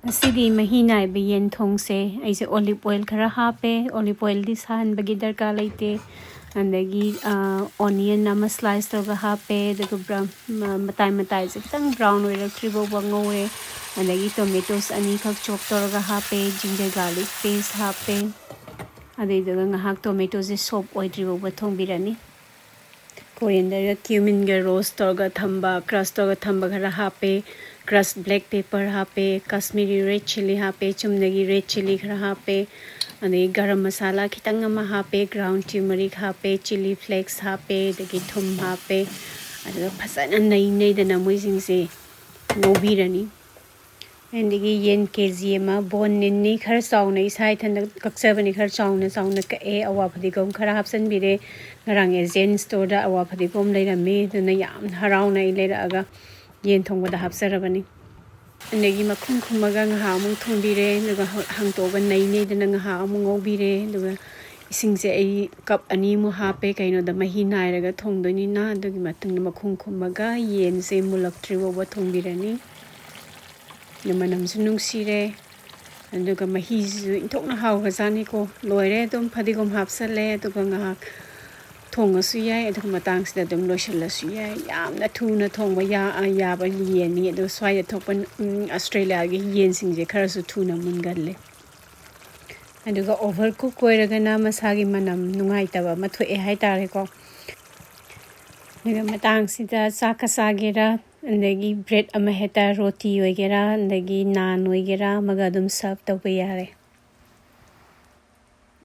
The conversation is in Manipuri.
Asidi Mahi Naibi Yen thongse aise olive oil khara hape olive oil di sahan bagi darka laite andagi onion nama slice toga hape daga brown matai se kitang brown oil tribo bangore andagi tomatoes ani khak chop toga hape ginger garlic paste hape adai daga ngahak tomatoes soap oil tribo bathong birani coriander cumin ga roast toga thamba crust toga thamba khara hape crushed black pepper hape Kashmiri red chili hape chumnagi red chili khara hape ane garam masala khitang ama hape ground turmeric hape chili flakes hape dagi thum hape adaga phasana nei dana moising se ngobirani andigi yen kg ma bon ninni khar sauna isai thanda kaksabani khar sauna ka e awa phadi gom khara hapsan bire ngarang e zen store da awa phadi gom leirame duna yam harauna ilera aga yen thongba da hapsarabani andagi makhum khumaga ngaha amung thongbire daga hangtoga nei dana ngaha amung ngobire daga isingse ai cup ani mu hape kaino da mahi nairaga thongdoni na adagi matang makhum khumaga yen se mulak tribo ba thongbirani namanam sunung sire aduga mahi zu inthokna hawga jani ko loire dum phadigom hapsale aduga nga thonga su yai aduga matang sida dum loishalla su yai yamna thuna thongba ya ba yen ni adu swai thokpan Australia gi yen singje khara su thuna mungalle aduga overcook koiraga na masagi manam nungai taba mathu e hai tare ko daga matang sida saka sagera andagi bread ama heta roti oigera andagi naan oigera maga dum serve tawba yare